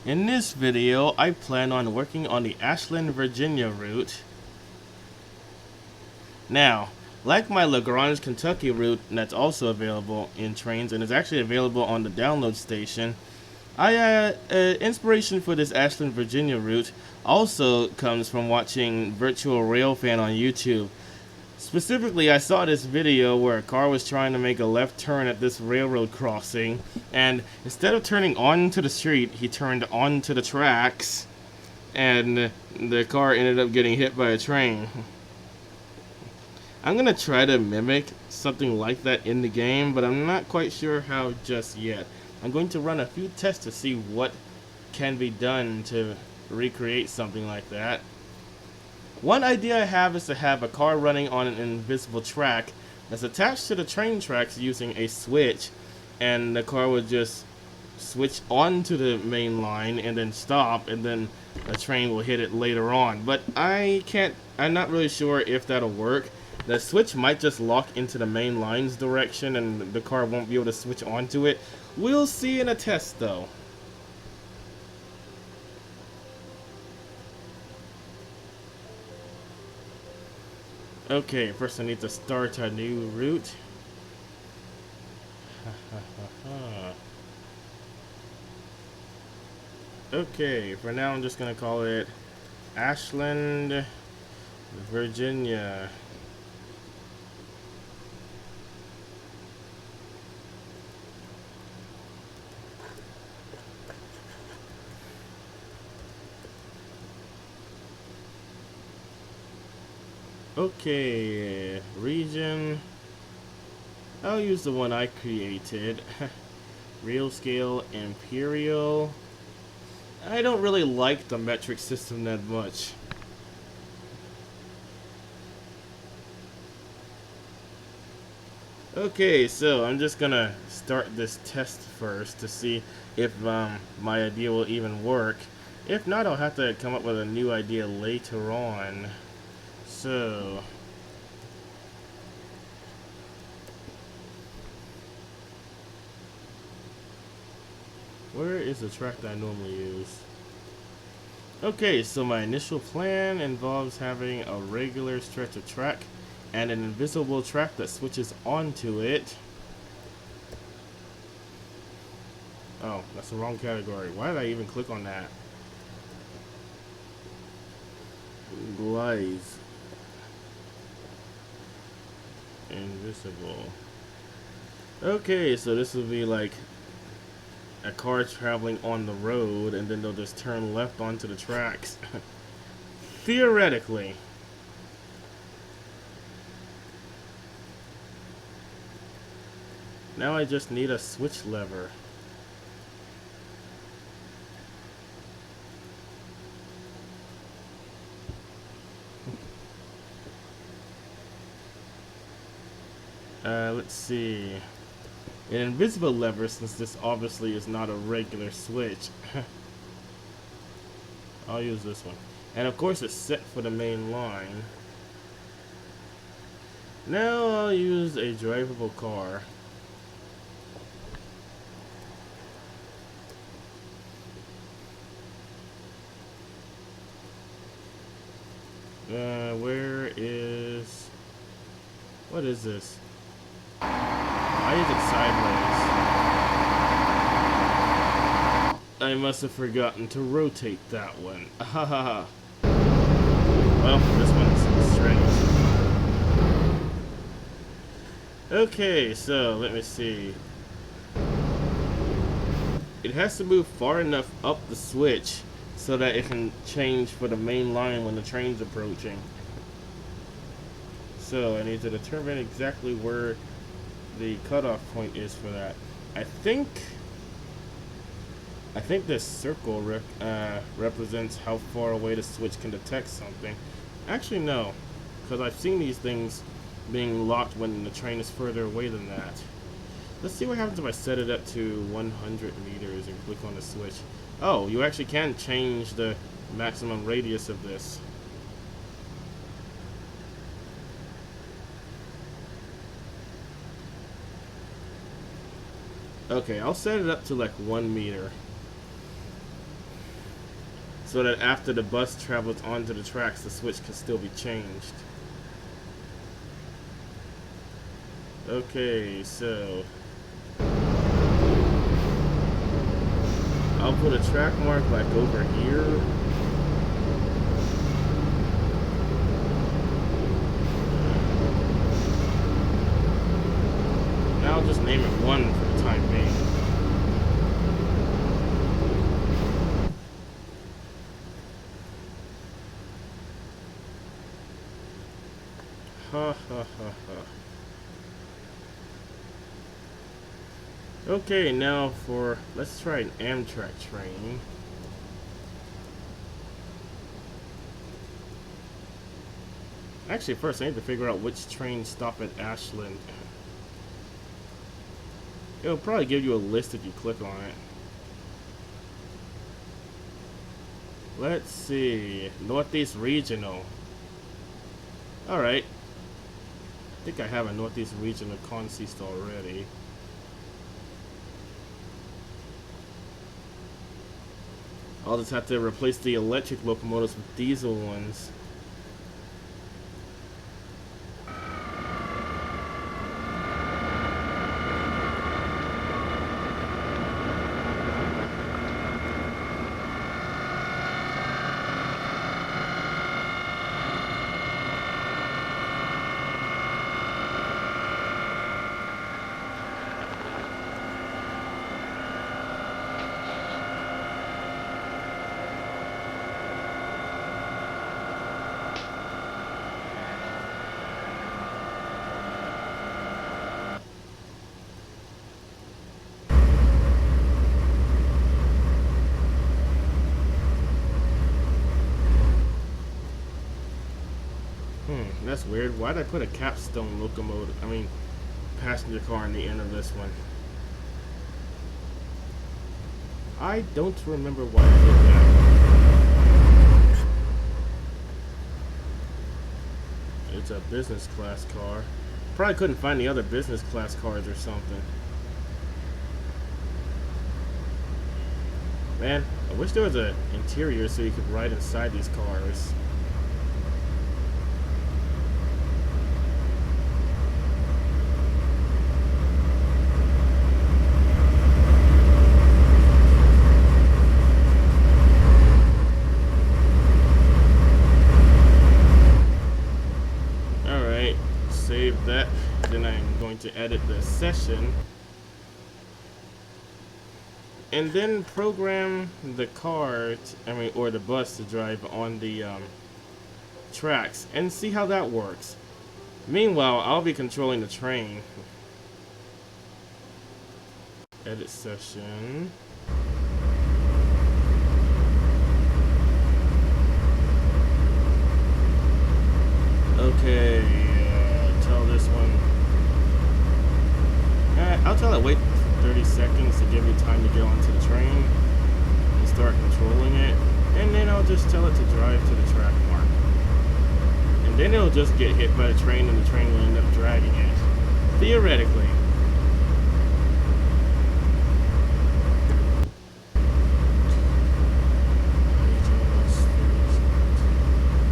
In this video, I plan on working on the Ashland, Virginia route. Now, like my LaGrange, Kentucky route that's also available in Trainz and is actually available on the download station, inspiration for this Ashland, Virginia route also comes from watching Virtual Railfan on YouTube. Specifically, I saw this video where a car was trying to make a left turn at this railroad crossing, and instead of turning onto the street, he turned onto the tracks, and the car ended up getting hit by a train. I'm gonna try to mimic something like that in the game, but I'm not quite sure how just yet. I'm going to run a few tests to see what can be done to recreate something like that. One idea I have is to have a car running on an invisible track that's attached to the train tracks using a switch, and the car would just switch onto the main line and then stop, and then a train will hit it later on. But I'm not really sure if that'll work. The switch might just lock into the main line's direction and the car won't be able to switch onto it. We'll see in a test though. Okay, first I need to start a new route. Okay, for now I'm just gonna call it Ashland, Virginia. Okay, region. I'll use the one I created. Real scale, imperial. I don't really like the metric system that much. Okay, so I'm just gonna start this test first to see if my idea will even work. If not, I'll have to come up with a new idea later on. So, where is the track that I normally use? Okay, so my initial plan involves having a regular stretch of track and an invisible track that switches onto it. Oh, that's the wrong category. Why did I even click on that? Glides. Invisible. Okay, so this will be like a car traveling on the road, and then they'll just turn left onto the tracks. Theoretically. Now I just need a switch lever. Let's see. An invisible lever, since this obviously is not a regular switch. I'll use this one. And of course it's set for the main line. Now I'll use a drivable car. Where is... What is this? I use it sideways. I must have forgotten to rotate that one. Ahaha. Well, this one's straight. Okay, so let me see. It has to move far enough up the switch so that it can change for the main line when the train's approaching. So I need to determine exactly where the cutoff point is for that. I think this circle represents how far away the switch can detect something. Actually, no, because I've seen these things being locked when the train is further away than that. Let's see what happens if I set it up to 100 meters and click on the switch. Oh, you actually can change the maximum radius of this. Okay, I'll set it up to like 1 meter. so that after the bus travels onto the tracks, the switch can still be changed. Okay, so I'll put a track mark like over here. Now I'll just name it 1 for the time being. Ha ha ha ha. Okay, now let's try an Amtrak train. Actually, first I need to figure out which trains stop at Ashland. It'll probably give you a list if you click on it. Let's see. Northeast Regional. Alright. I think I have a Northeast Regional consist already. I'll just have to replace the electric locomotives with diesel ones. That's weird. Why'd I put a capstone locomotive, passenger car in the end of this one? I don't remember why I did that. It's a business class car. Probably couldn't find the other business class cars or something. Man, I wish there was an interior so you could ride inside these cars. That, then I'm going to edit the session and then program the car or the bus to drive on the tracks and see how that works. Meanwhile, I'll be controlling the train. Edit session. Okay. Tell this one. I'll tell it wait for 30 seconds to give you time to get onto the train and start controlling it, and then I'll just tell it to drive to the track mark, and then it'll just get hit by the train and the train will end up dragging it, theoretically.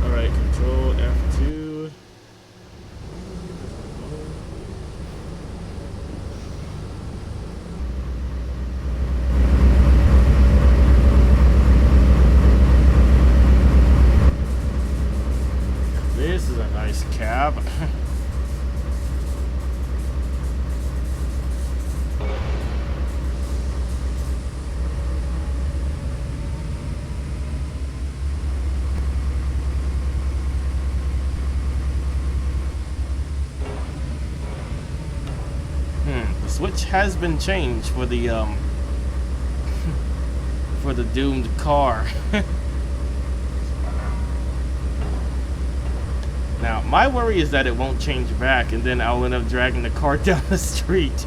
Alright, control F2. Cab. The switch has been changed for the for the doomed car. Now, my worry is that it won't change back, and then I'll end up dragging the car down the street,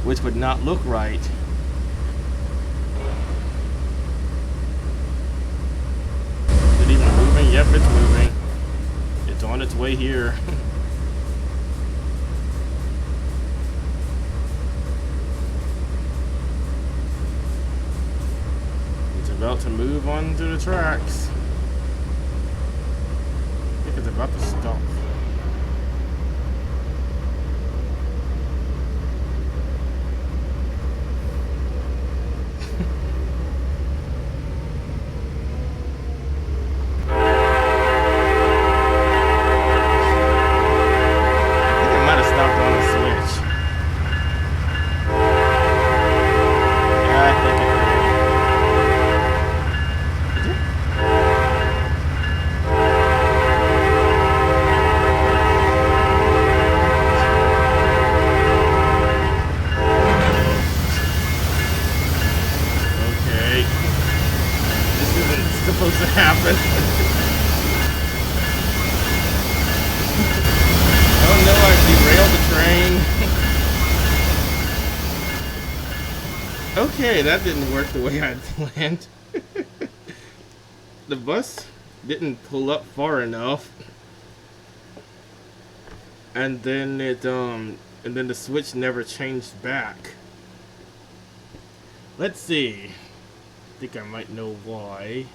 which would not look right. Is it even moving? Yep, it's moving. It's on its way here. It's about to move onto the tracks. I think it's about to stop. Supposed to happen. Oh no, I derailed the train. Okay, that didn't work the way I planned. The bus didn't pull up far enough. And then the switch never changed back. Let's see. I think I might know why.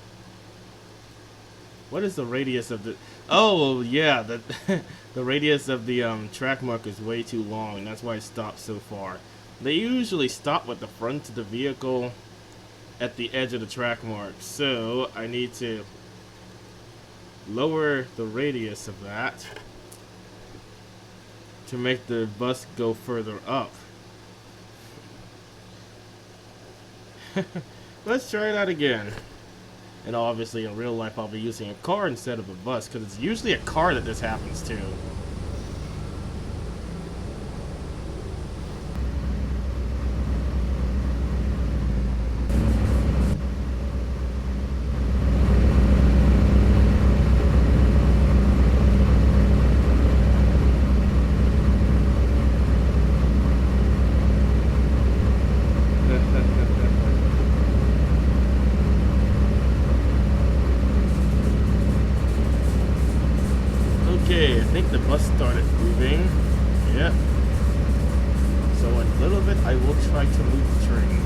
What is the radius of the... Oh, yeah, the radius of the track mark is way too long. That's why it stopped so far. They usually stop with the front of the vehicle at the edge of the track mark. So, I need to lower the radius of that to make the bus go further up. Let's try that again. And obviously in real life I'll be using a car instead of a bus, because it's usually a car that this happens to. Okay, I think the bus started moving. Yep. So in a little bit, I will try to move the train.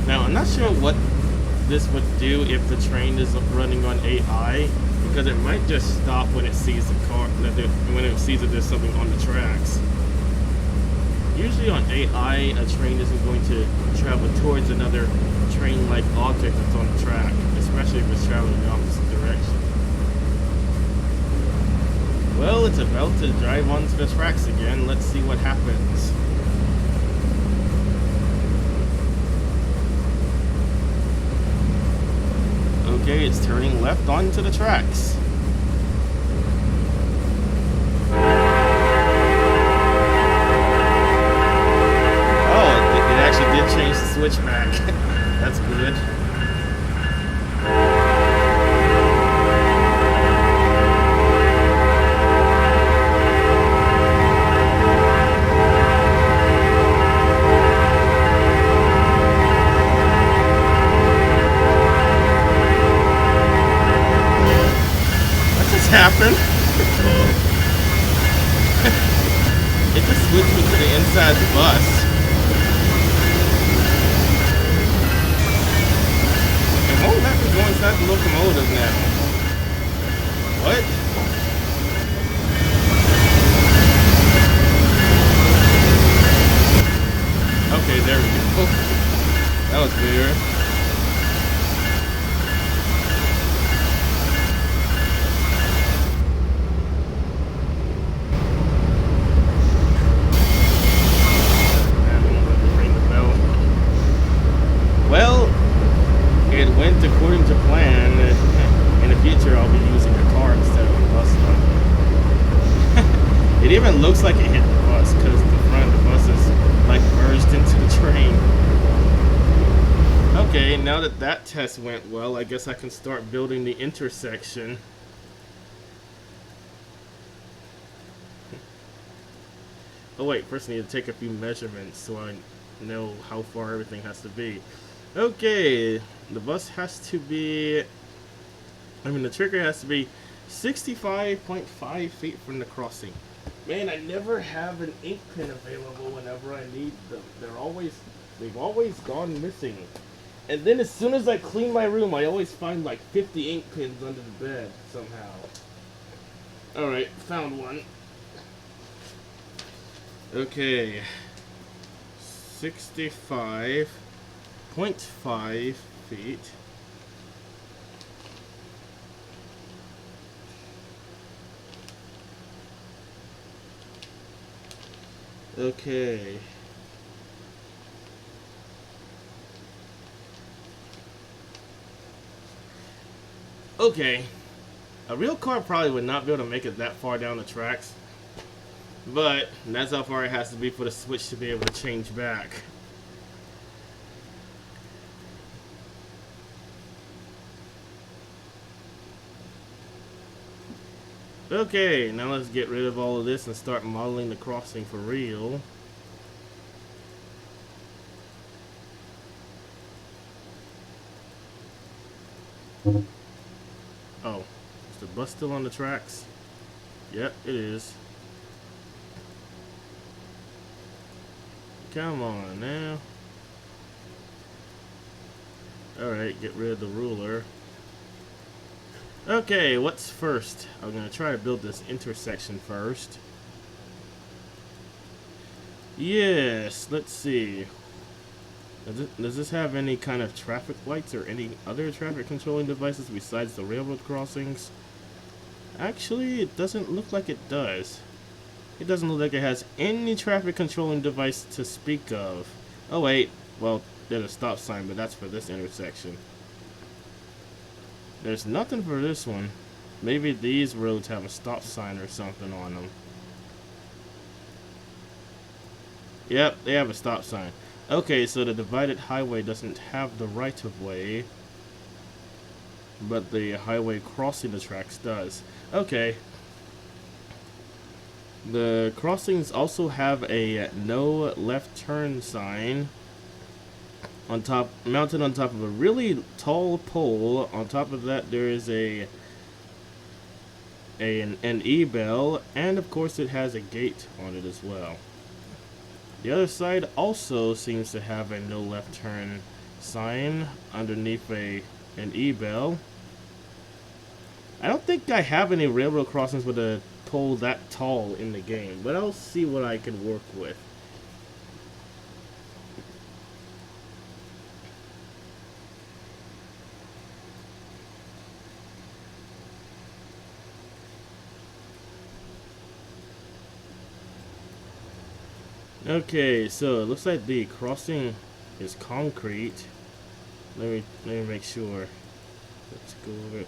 Now, I'm not sure what this would do if the train is running on AI, because it might just stop when it sees the car, when it sees that there's something on the tracks. Usually on AI, a train isn't going to travel towards another train-like object that's on the track, especially if it's traveling in the opposite direction. Well, it's about to drive onto the tracks again. Let's see what happens. Okay, it's turning left onto the tracks. Did change the switch back. That's good. What just happened? It just switched me to the inside of the bus. Oh, that was going inside the locomotive now. What? Okay, there we go. That was weird. Well, it went according to plan. In the future, I'll be using a car instead of a bus. It even looks like it hit the bus, because the front of the bus is like merged into the train. Okay, now that that test went well, I guess I can start building the intersection. Oh wait, first I need to take a few measurements so I know how far everything has to be. Okay, the bus has to be, the trigger has to be 65.5 feet from the crossing. Man, I never have an ink pen available whenever I need them. They've always gone missing. And then as soon as I clean my room, I always find like 50 ink pens under the bed somehow. Alright, found one. Okay. 65.5 feet. Okay. Okay. A real car probably would not be able to make it that far down the tracks. But that's how far it has to be for the switch to be able to change back. Okay, now let's get rid of all of this and start modeling the crossing for real. Oh, is the bus still on the tracks? Yep, it is. Come on now. Alright, get rid of the ruler. Okay, what's first? I'm going to try to build this intersection first. Yes, let's see. Does this have any kind of traffic lights or any other traffic controlling devices besides the railroad crossings? Actually, it doesn't look like it does. It doesn't look like it has any traffic controlling device to speak of. Oh wait, well, there's a stop sign, but that's for this intersection. There's nothing for this one. Maybe these roads have a stop sign or something on them. Yep, they have a stop sign. Okay, so the divided highway doesn't have the right of way, but the highway crossing the tracks does. Okay. The crossings also have a no left turn sign on top, mounted on top of a really tall pole. On top of that, there is an E-bell, and of course it has a gate on it as well. The other side also seems to have a no left turn sign underneath an E-bell. I don't think I have any railroad crossings with a pole that tall in the game, but I'll see what I can work with. Okay, so it looks like the crossing is concrete. Let me make sure. Let's go over it.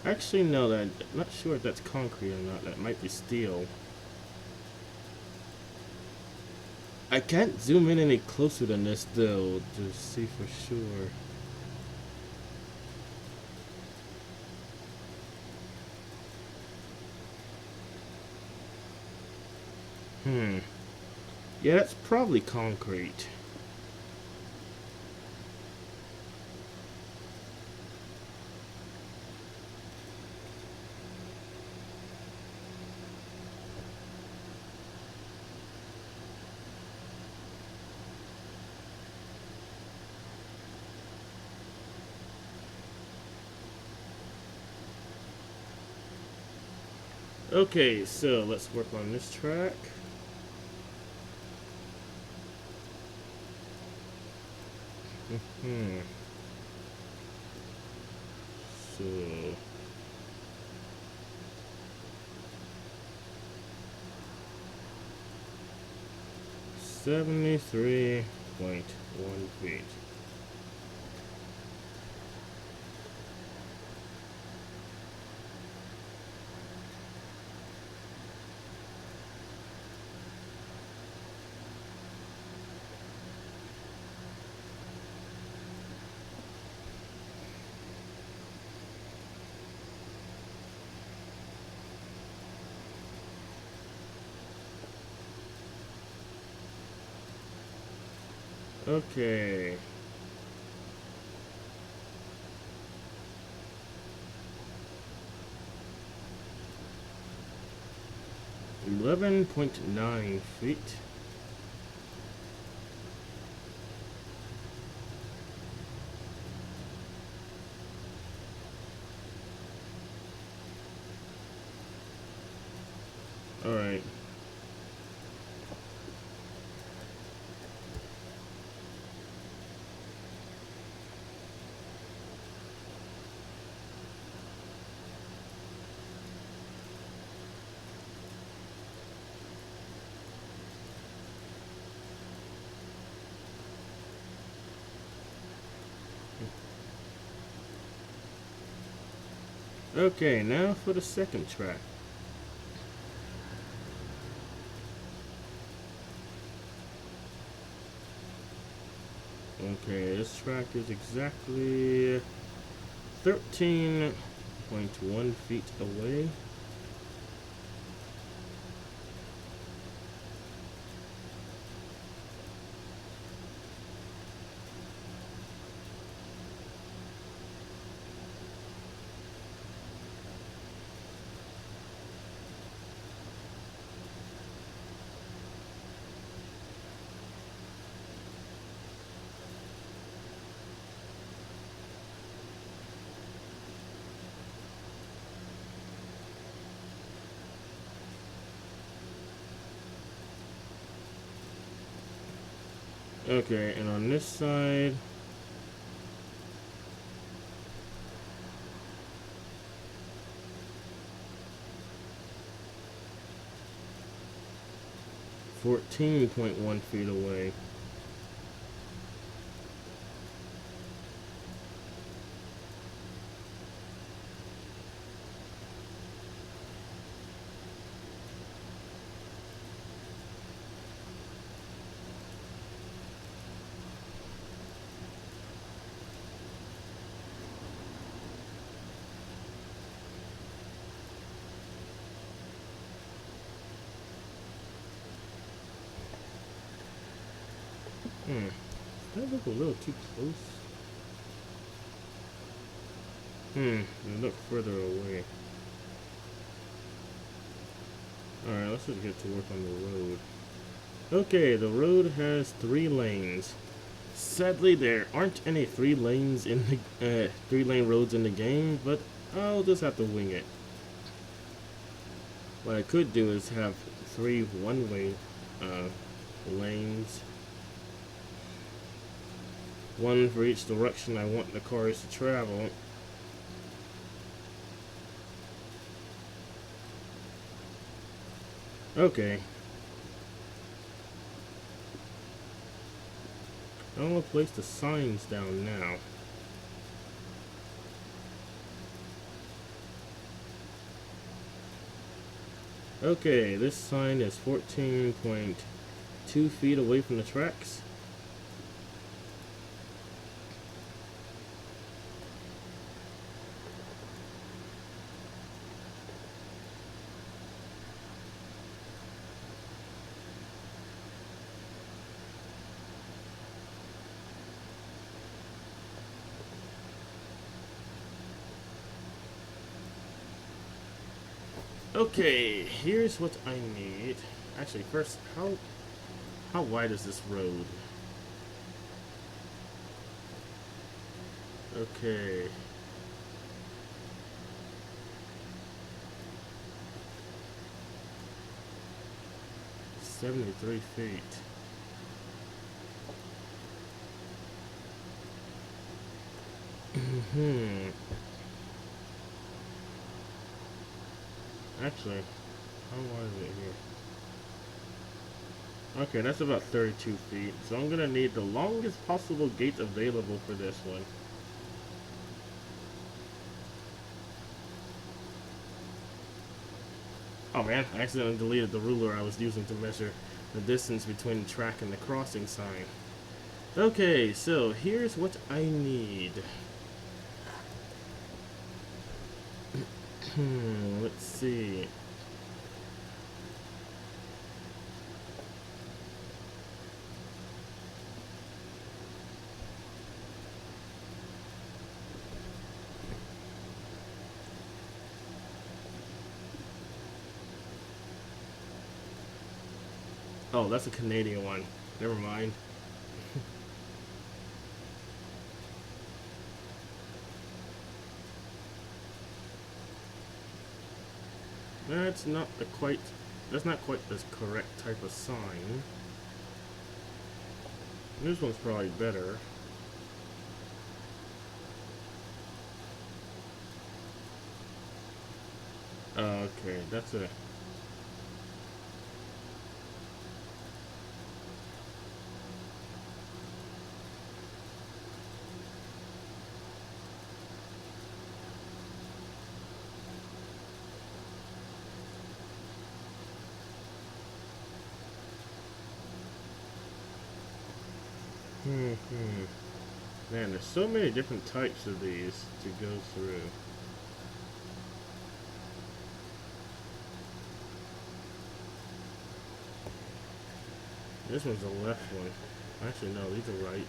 Actually, no, I'm not sure if that's concrete or not. That might be steel. I can't zoom in any closer than this, though, to see for sure. Yeah, that's probably concrete. Okay, so let's work on this track. So 73.1 feet. Okay. 11.9 feet. All right. Okay, now for the second track. Okay, this track is exactly 13.1 feet away. Okay, and on this side, .1 feet away. That look a little too close. They look further away. Alright, let's just get to work on the road. Okay, the road has 3 lanes. Sadly, there aren't any 3 lanes in the 3-lane roads in the game, but I'll just have to wing it. What I could do is have 3 one-way lanes. One for each direction I want the cars to travel. Okay. I'm gonna place the signs down now. Okay, this sign is 14.2 feet away from the tracks. Okay, here's what I need. Actually, first, how wide is this road? Okay. .73 feet. Actually, how wide is it here? Okay, that's about 32 feet. So I'm gonna need the longest possible gate available for this one. Oh man, I accidentally deleted the ruler I was using to measure the distance between the track and the crossing sign. Okay, so here's what I need. Let's see. Oh, that's a Canadian one. Never mind. That's not the quite. That's not quite the correct type of sign. This one's probably better. Okay, that's a. Man, there's so many different types of these to go through. This one's the left one. Actually, no, these are right.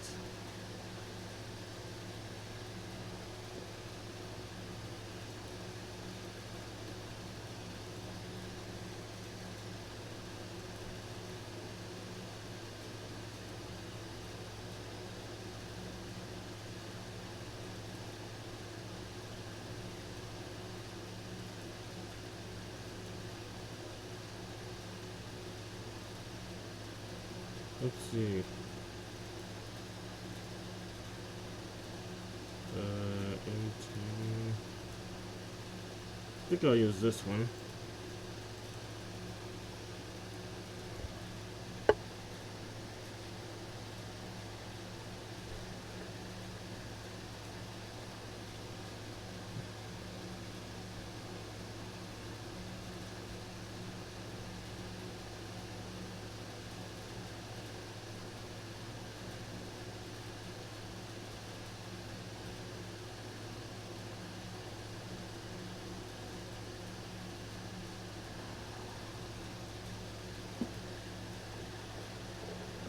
Let's see. I think I'll use this one.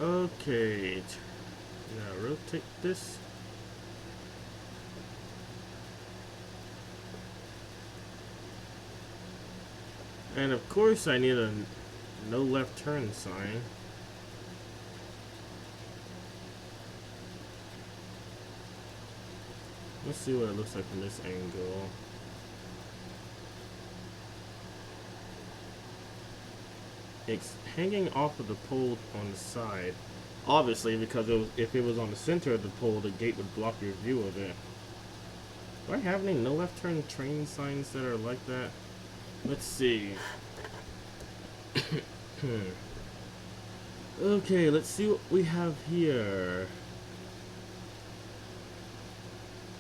Okay, now rotate this. And of course I need a no left turn sign. Let's see what it looks like from this angle. It's hanging off of the pole on the side. Obviously, because if it was on the center of the pole, the gate would block your view of it. Do I have any no left turn train signs that are like that? Let's see. Okay, let's see what we have here.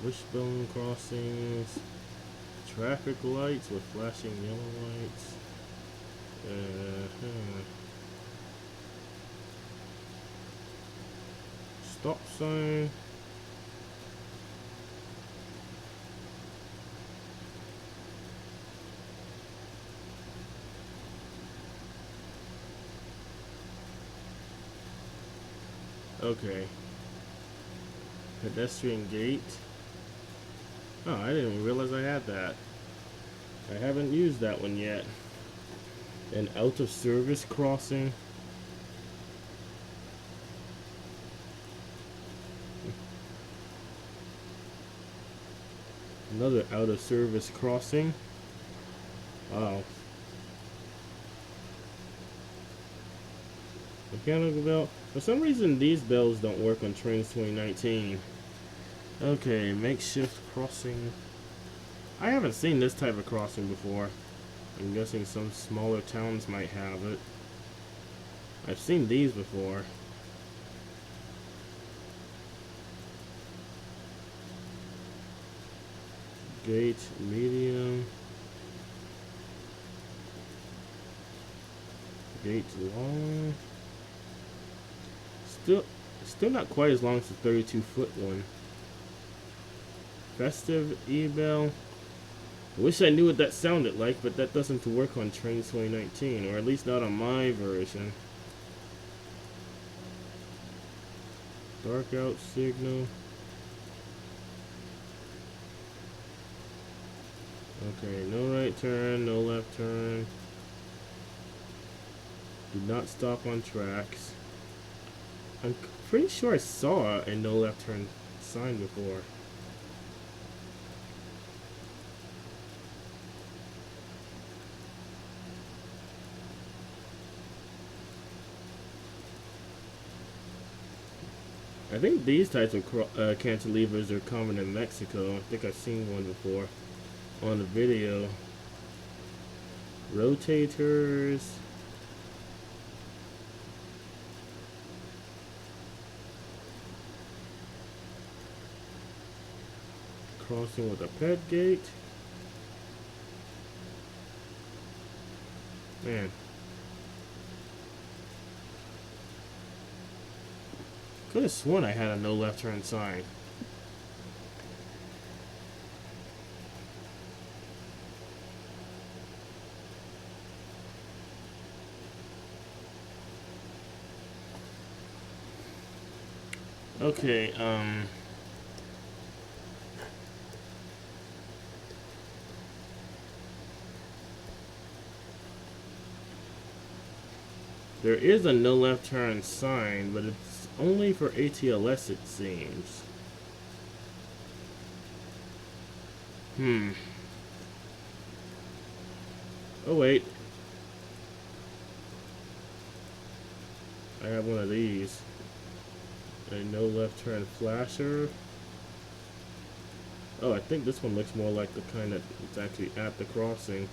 Wishbone crossings. Traffic lights with flashing yellow lights. Stop sign. Okay. Pedestrian gate. Oh, I didn't even realize I had that. I haven't used that one yet. An out of service crossing. Another out of service crossing. Wow. Mechanical bell. For some reason, these bells don't work on Trainz 2019. Okay, makeshift crossing. I haven't seen this type of crossing before. I'm guessing some smaller towns might have it. I've seen these before. Gate medium. Gate long. Still not quite as long as the 32-foot one. Festive e-bell. I wish I knew what that sounded like, but that doesn't work on Trainz 2019, or at least not on my version. Dark out signal. Okay, no right turn, no left turn. Do not stop on tracks. I'm pretty sure I saw a no left turn sign before. I think these types of cantilevers are common in Mexico. I think I've seen one before on the video. Rotators. Crossing with a ped gate. Man. Could have sworn I had a no left turn sign. Okay, there is a no left turn sign, but it's only for ATLS, it seems. Oh wait, I have one of these. A no left turn flasher. Oh, I think this one looks more like the kind that it's actually at the crossing.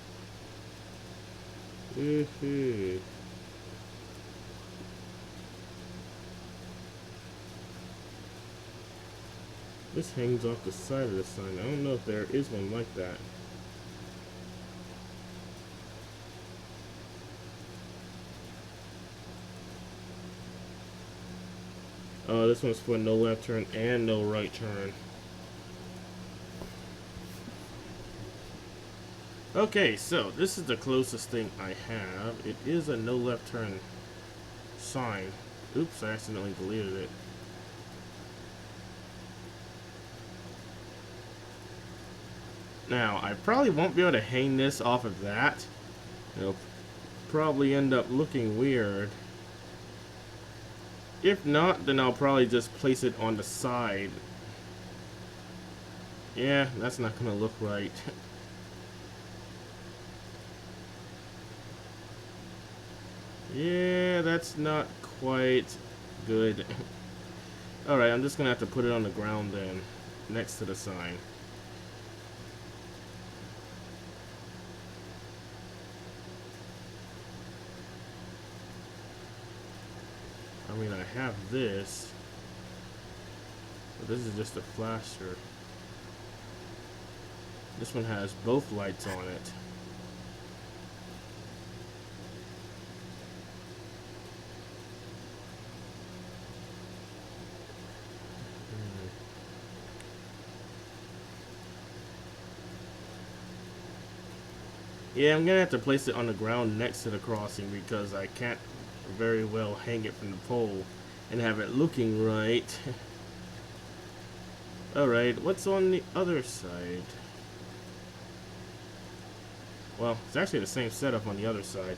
This hangs off the side of the sign. I don't know if there is one like that. Oh, this one's for no left turn and no right turn. Okay, so this is the closest thing I have. It is a no left turn sign. Oops, I accidentally deleted it. Now, I probably won't be able to hang this off of that. It'll probably end up looking weird. If not, then I'll probably just place it on the side. Yeah, that's not gonna look right. Yeah, that's not quite good. Alright, I'm just gonna have to put it on the ground then, next to the sign. I mean, I have this, but this is just a flasher. This one has both lights on it. Yeah, I'm gonna have to place it on the ground next to the crossing because I can't very well hang it from the pole and have it looking right. Alright, what's on the other side? Well, it's actually the same setup on the other side.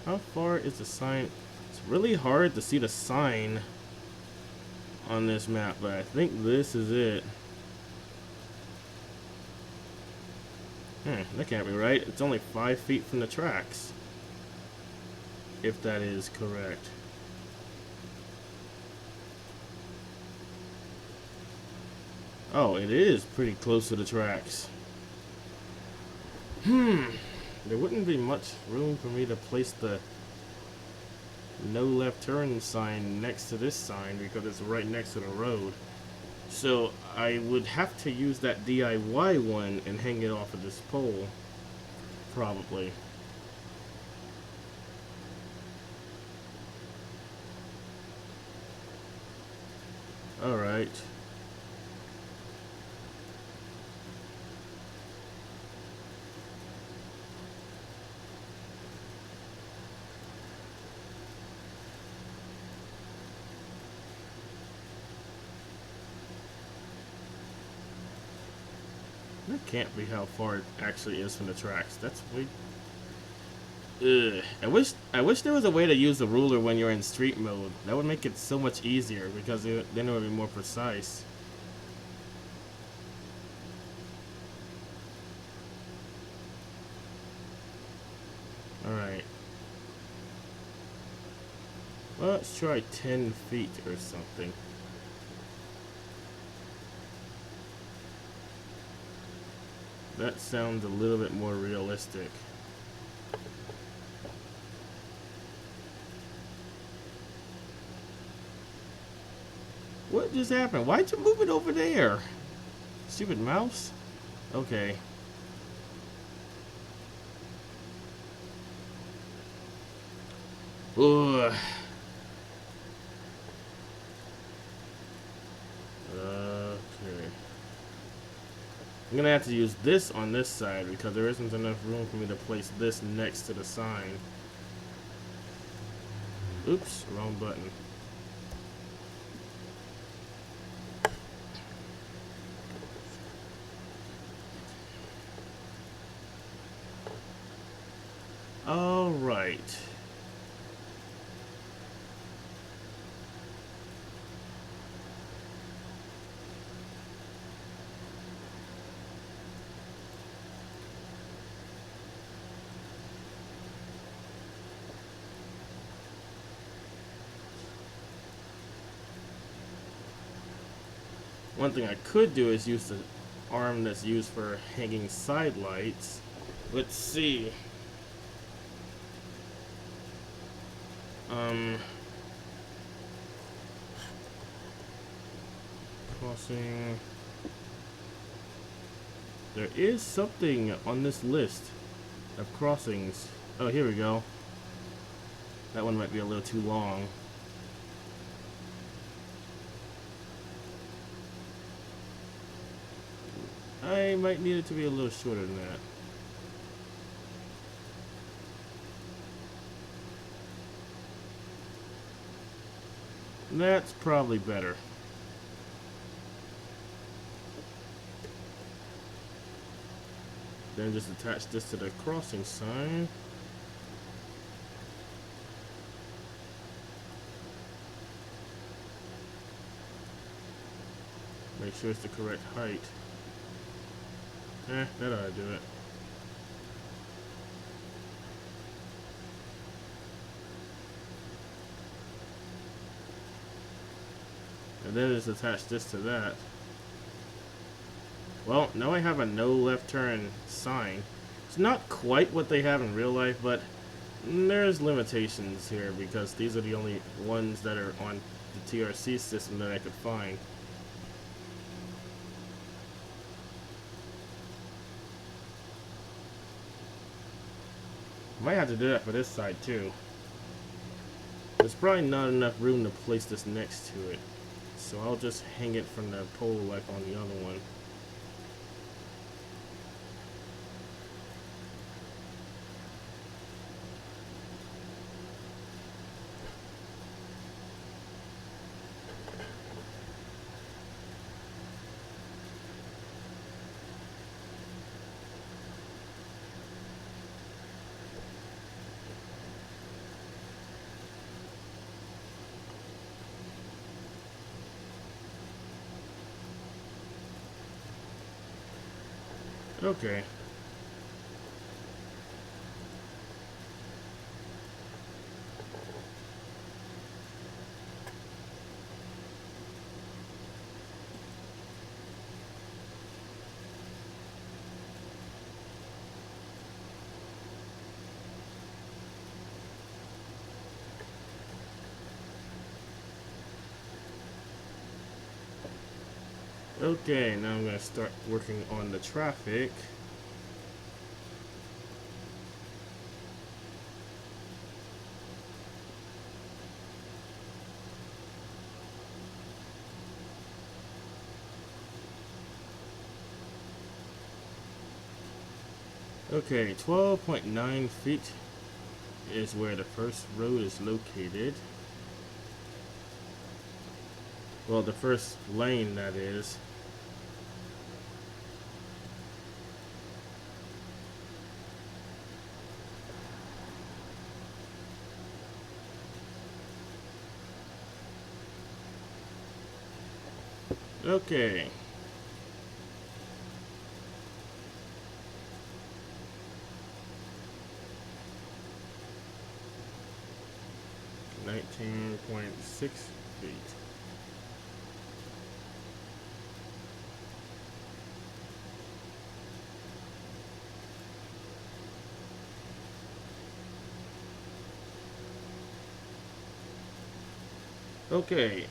How far is the sign? It's really hard to see the sign on this map, but I think this is it. That can't be right. It's only 5 feet from the tracks. If that is correct. Oh, it is pretty close to the tracks. There wouldn't be much room for me to place the no left turn sign next to this sign because it's right next to the road. So I would have to use that DIY one and hang it off of this pole. Probably. Alright. That can't be how far it actually is from the tracks. That's way... Ugh. I wish there was a way to use the ruler when you're in street mode. That would make it so much easier because then it would be more precise. Alright. Well, let's try 10 feet or something. That sounds a little bit more realistic. What just happened? Why'd you move it over there? Stupid mouse? Okay. Ugh. Okay. I'm gonna have to use this on this side because there isn't enough room for me to place this next to the sign. Oops, wrong button. All right. One thing I could do is use the arm that's used for hanging side lights. Let's see. Crossing. There is something on this list of crossings. Oh, here we go. That one might be a little too long. I might need it to be a little shorter than that. That's probably better. Then just attach this to the crossing sign. Make sure it's the correct height. That ought to do it. And then just attach this to that. Well, now I have a no left turn sign. It's not quite what they have in real life, but there's limitations here because these are the only ones that are on the TRC system that I could find. Might have to do that for this side too. There's probably not enough room to place this next to it, so I'll just hang it from the pole like on the other one. Okay. Okay, now I'm going to start working on the traffic. Okay, 12.9 feet is where the first road is located. Well, the first lane, that is. Okay. .6 feet. Okay,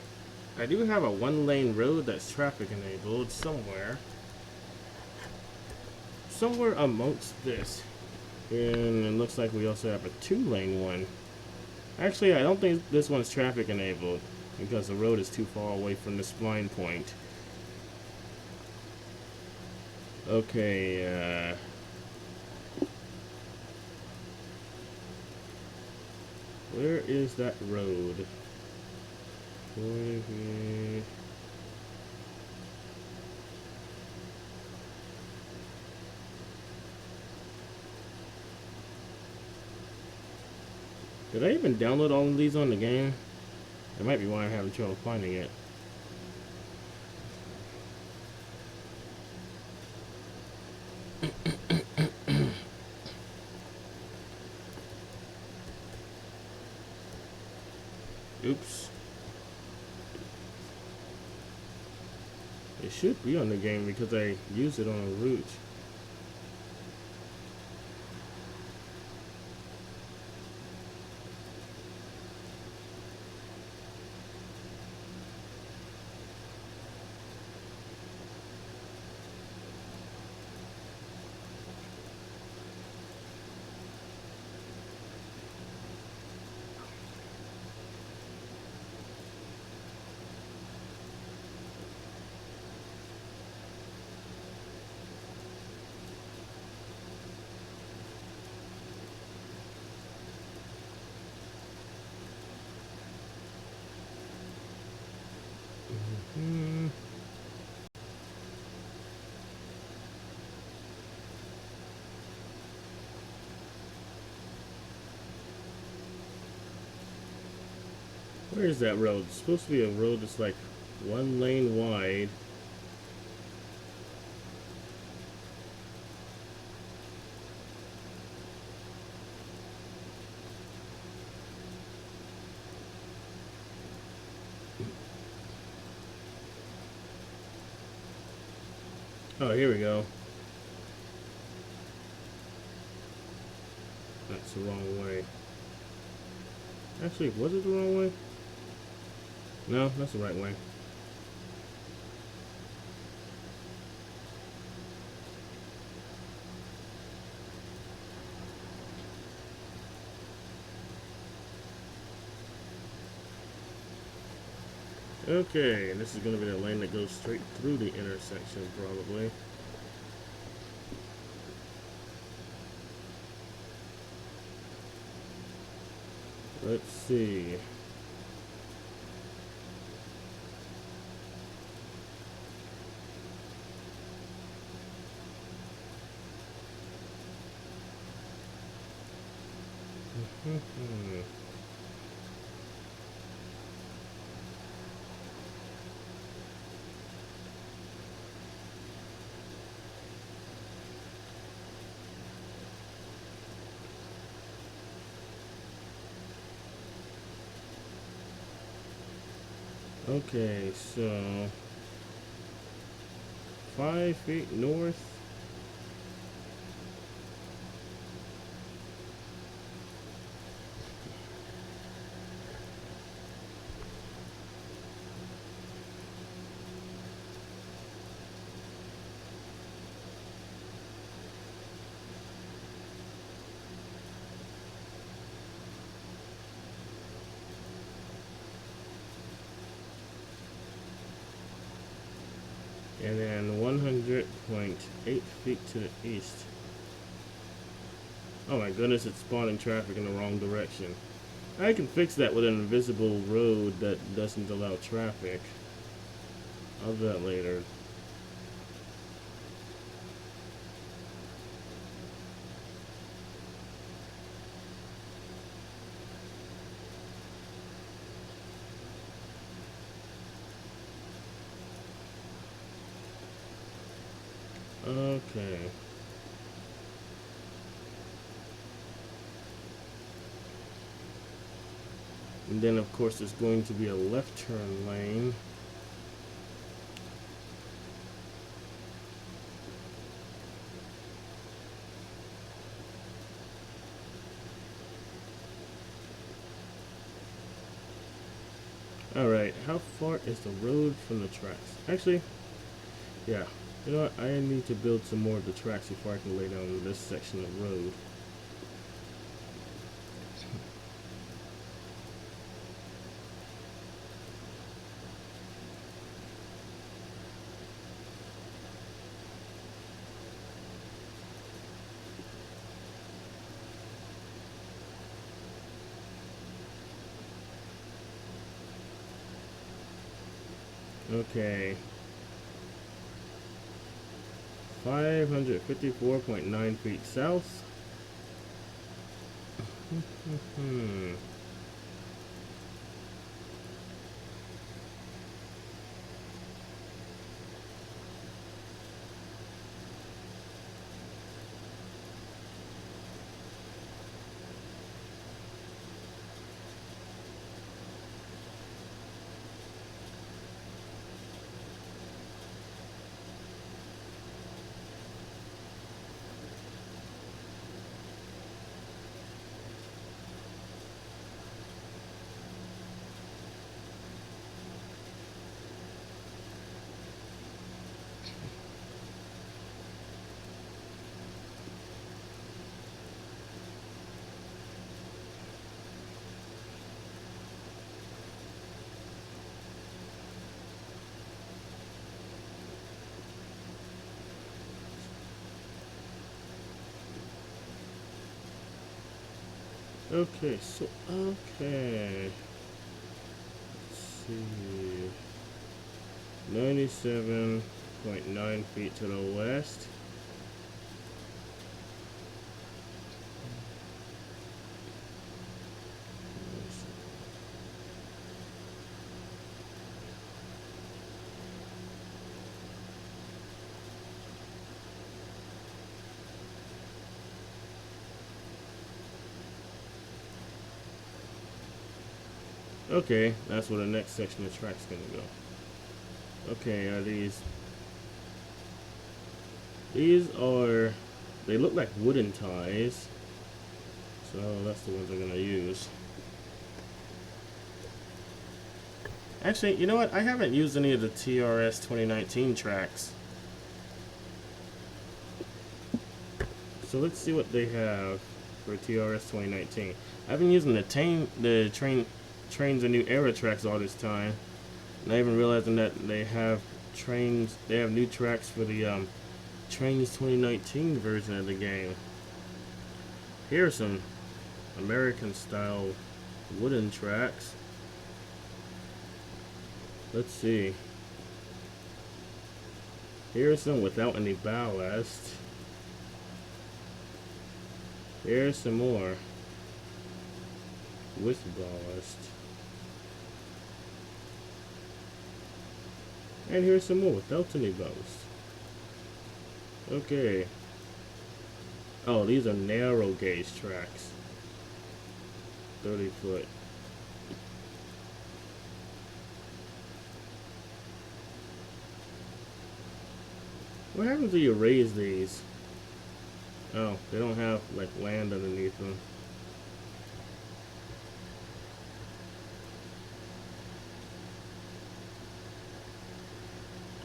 I do have a one-lane road that's traffic enabled somewhere amongst this. And it looks like we also have a two-lane one. Actually, I don't think this one's traffic enabled because the road is too far away from the spline point. Okay, where is that road? Did I even download all of these on the game? That might be why I'm having trouble finding it. Oops. It should be on the game because I used it on a route. Where is that road? It's supposed to be a road that's like one lane wide. Oh, here we go. That's the wrong way. Actually, was it the wrong way? No, that's the right way. Okay, this is going to be the lane that goes straight through the intersection, probably. Let's see. Okay, so 5 feet north. And then 100.8 feet to the east. Oh my goodness, it's spawning traffic in the wrong direction. I can fix that with an invisible road that doesn't allow traffic. I'll do that later. Okay. And then of course there's going to be a left turn lane. Alright, how far is the road from the tracks? Actually, yeah. You know what? I need to build some more of the tracks before I can lay down this section of road. Okay. 554.9 feet south. Okay, so, okay. Let's see. 97.9 feet to the west. Okay, that's where the next section of track's gonna go. Okay, are these are, they look like wooden ties, so that's the ones I'm gonna use. Actually, you know what? I haven't used any of the TRS 2019 tracks. So let's see what they have for TRS 2019. I've been using the Trainz and New Era tracks all this time, and I even realizing that they have new tracks for the Trainz 2019 version of the game. Here are some American style wooden tracks. Let's see. Here's some without any ballast. Here's some more with ballast. And here's some more without any ballast. Okay. Oh, these are narrow gauge tracks. 30 foot. What happens if you raise these? Oh, they don't have like land underneath them.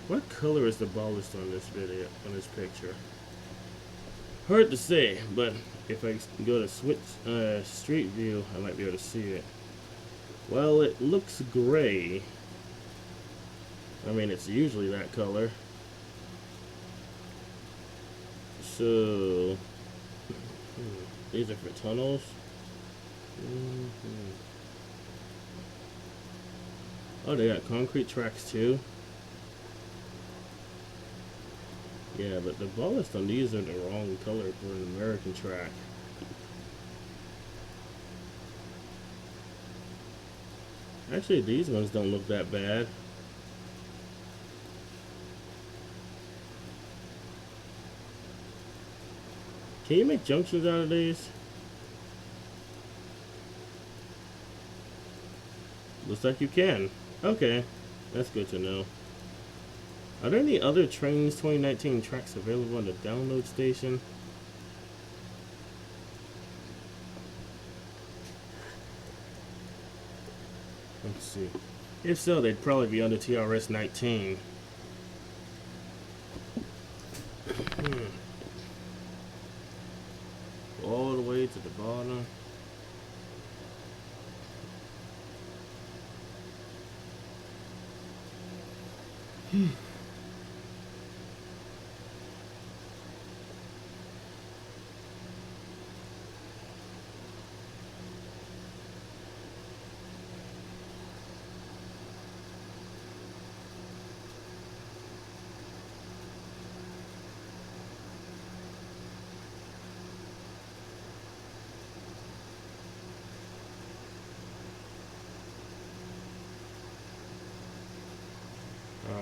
What color is the ballast on this video, on this picture? Hard to say, but if I go to street view, I might be able to see it. Well, it looks gray. I mean, it's usually that color. So, these are for tunnels. Oh, they got concrete tracks too. Yeah, but the ballast on these are the wrong color for an American track. Actually, these ones don't look that bad. Can you make junctions out of these? Looks like you can. Okay, that's good to know. Are there any other Trainz 2019 tracks available on the download station? Let's see. If so, they'd probably be under TRS 19. All the way to the bottom.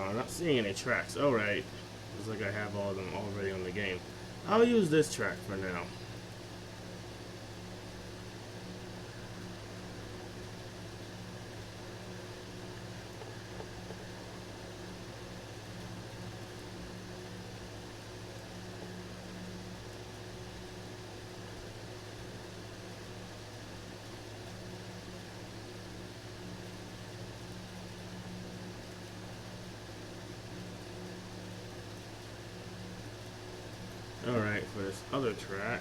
I'm not seeing any tracks. Alright. Looks like I have all of them already on the game. I'll use this track for now. Alright, for this other track.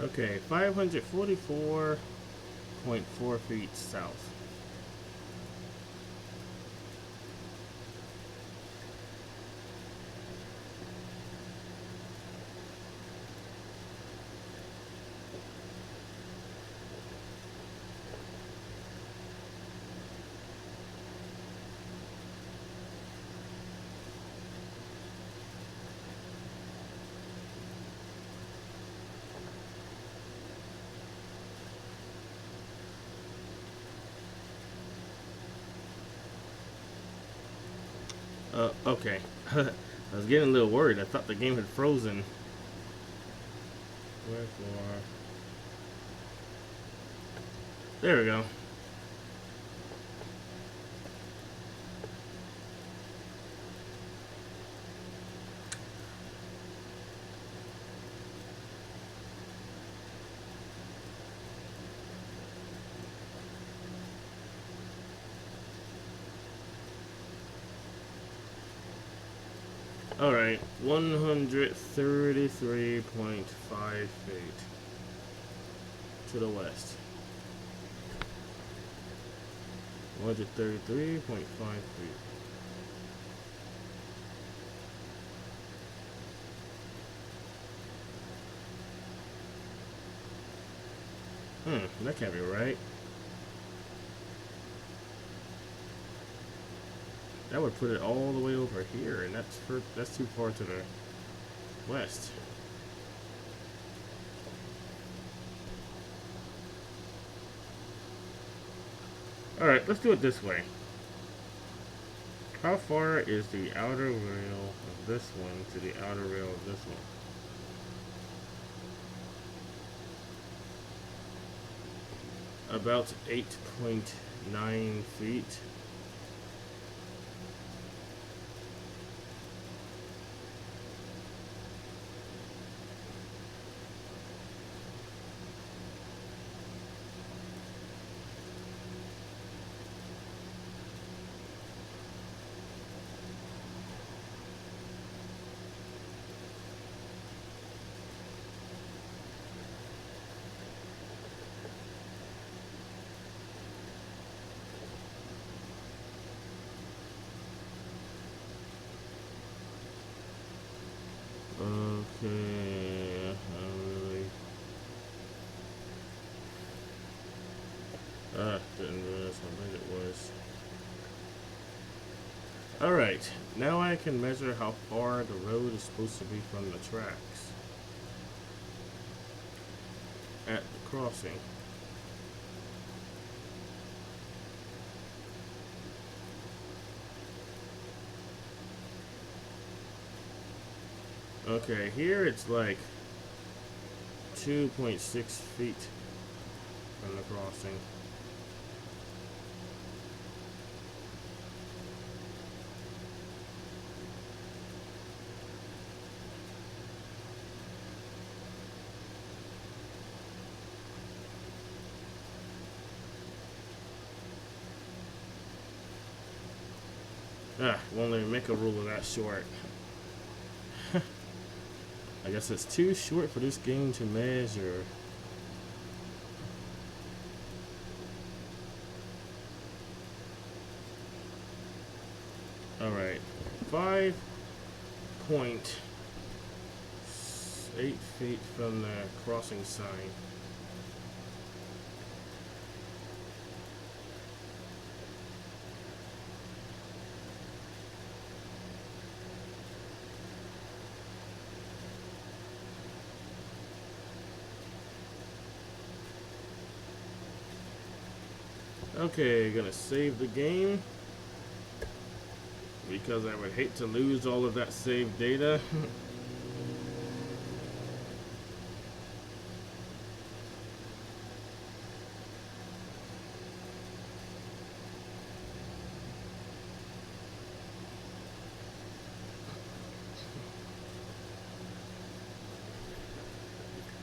Okay, 544.4 feet south. Okay. I was getting a little worried. I thought the game had frozen. Wherefore. There we go. Alright, 133.5 feet to the west. 133.5 feet. That can't be right. That would put it all the way over here, and that's too far to the west. Alright, let's do it this way. How far is the outer rail of this one to the outer rail of this one? About 8.9 feet. Okay, Didn't realize how big it was. Alright, now I can measure how far the road is supposed to be from the tracks at the crossing. Okay, here it's like 2.6 feet from the crossing. Won't let me make a ruler that short. I guess it's too short for this game to measure. Alright, 5.8 feet from the crossing sign. Okay, gonna save the game because I would hate to lose all of that saved data.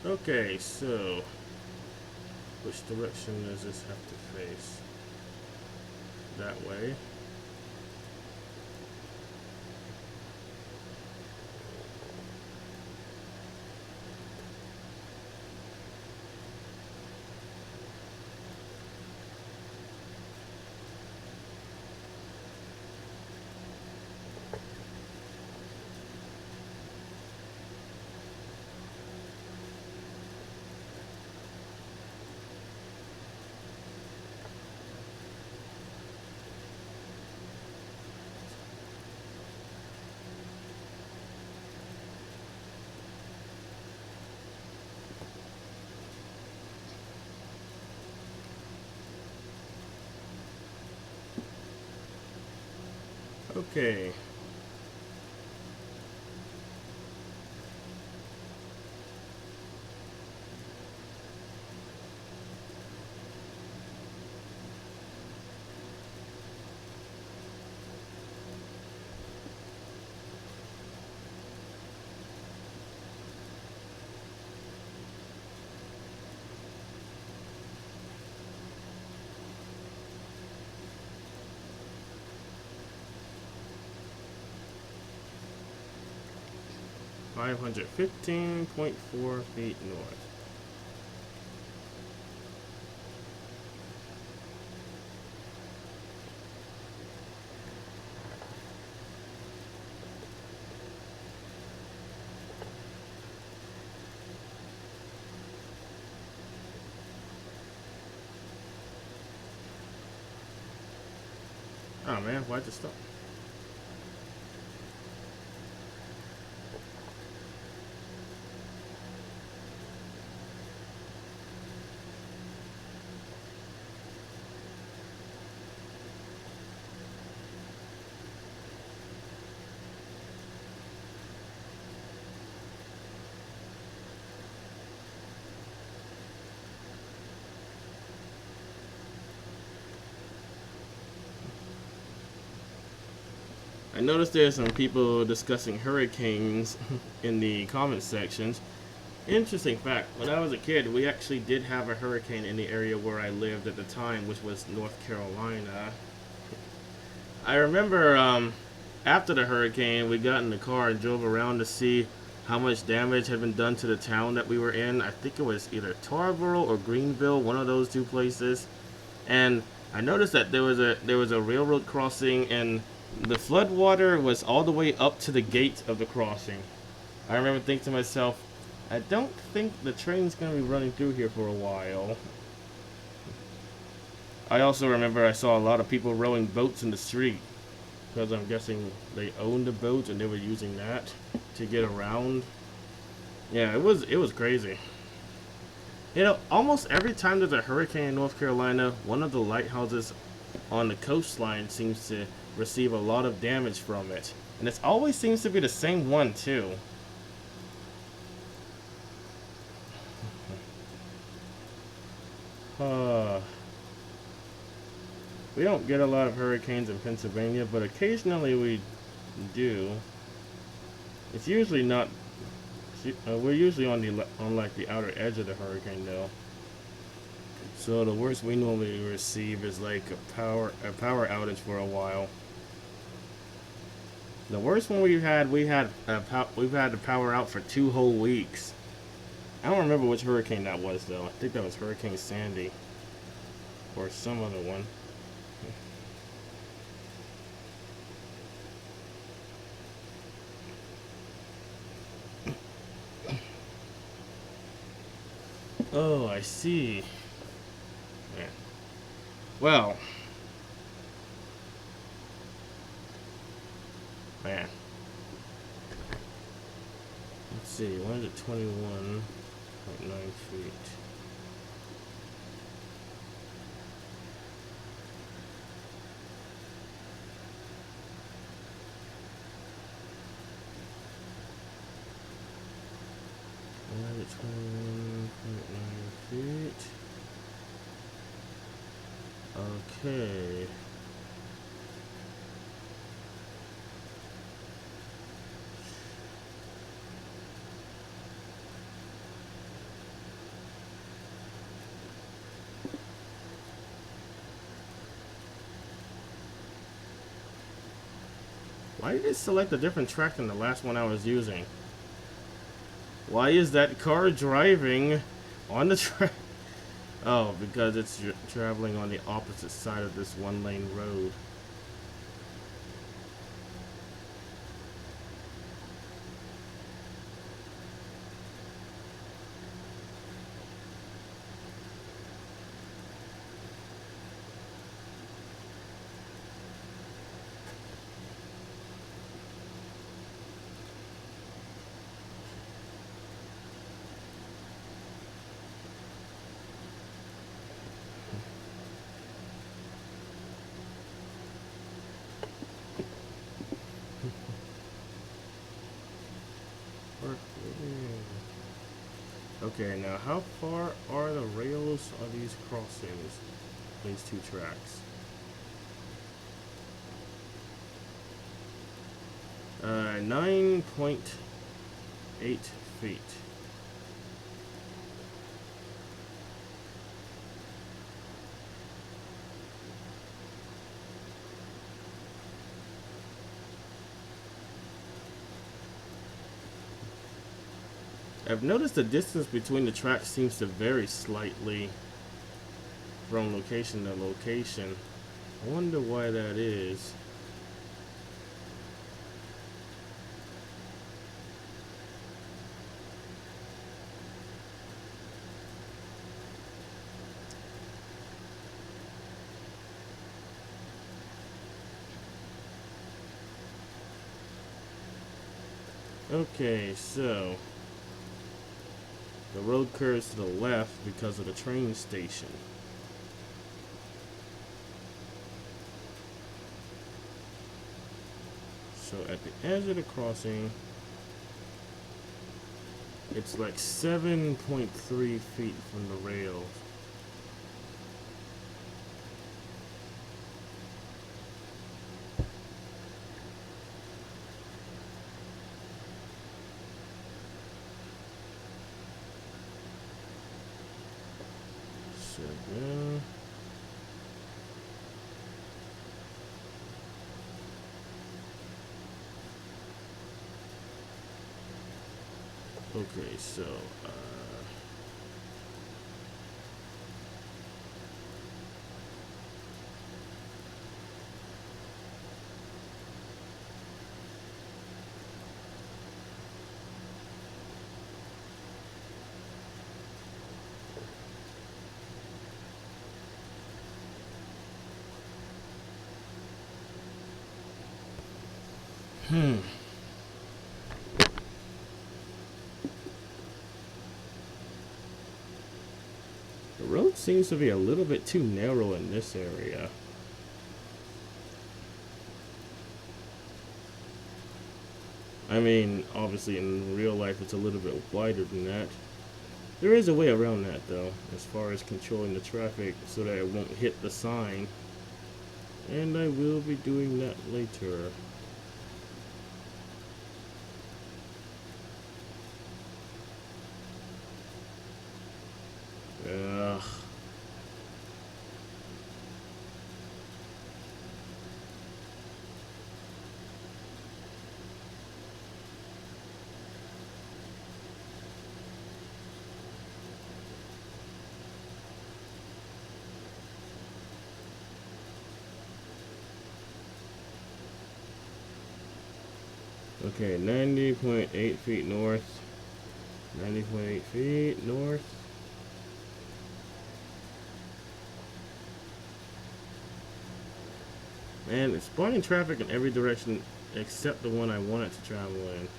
Okay, so which direction does this have to face? That way. Okay. $515.4 feet north. Oh man, why'd you stop? I noticed there's some people discussing hurricanes in the comment sections. Interesting fact, when I was a kid, we actually did have a hurricane in the area where I lived at the time, which was North Carolina. I remember after the hurricane, we got in the car and drove around to see how much damage had been done to the town that we were in. I think it was either Tarboro or Greenville, one of those two places. And I noticed that there was a railroad crossing, and the flood water was all the way up to the gate of the crossing. I remember thinking to myself, I don't think the train's going to be running through here for a while. I also remember I saw a lot of people rowing boats in the street because I'm guessing they owned a boat and they were using that to get around. Yeah, it was crazy. You know, almost every time there's a hurricane in North Carolina, one of the lighthouses on the coastline seems to receive a lot of damage from it. And it always seems to be the same one, too. Uh, we don't get a lot of hurricanes in Pennsylvania, but occasionally we do. It's usually not. We're usually on like the outer edge of the hurricane, though. So the worst we normally receive is like a power outage for a while. The worst one we've had the power out for 2 whole weeks. I don't remember which hurricane that was though. I think that was Hurricane Sandy or some other one. Oh, I see. Yeah. Well, man. Let's see. 121.9 feet. Another 21.9 feet. Okay. Why did it select a different track than the last one I was using? Why is that car driving on the track? Oh, because it's traveling on the opposite side of this one-lane road. Okay, now how far are the rails of these crossings? These two tracks. 9.8 feet. I've noticed the distance between the tracks seems to vary slightly from location to location. I wonder why that is. Okay, so the road curves to the left because of the train station. So at the edge of the crossing, it's like 7.3 feet from the rails. Seven. Okay, so The road seems to be a little bit too narrow in this area. I mean, obviously in real life it's a little bit wider than that. There is a way around that though, as far as controlling the traffic so that it won't hit the sign. And I will be doing that later. Ugh. Okay, 90.8 feet north. 90.8 feet north. And it's spawning traffic in every direction except the one I want it to travel in.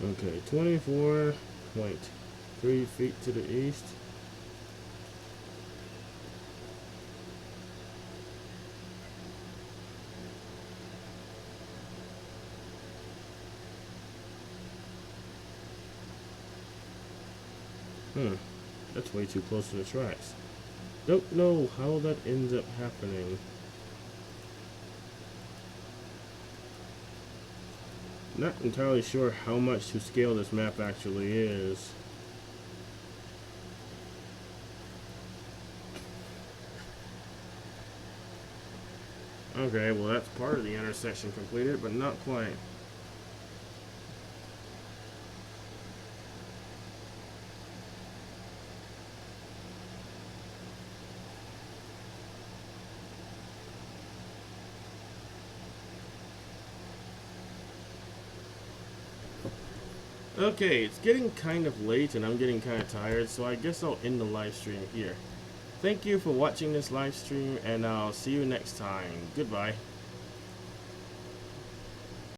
Okay, 24.3 feet to the east. That's way too close to the tracks. Don't know how that ends up happening. Not entirely sure how much to scale this map actually is. Okay, well that's part of the intersection completed, but not quite. Okay, it's getting kind of late and I'm getting kind of tired, so I guess I'll end the live stream here. Thank you for watching this live stream, and I'll see you next time. Goodbye.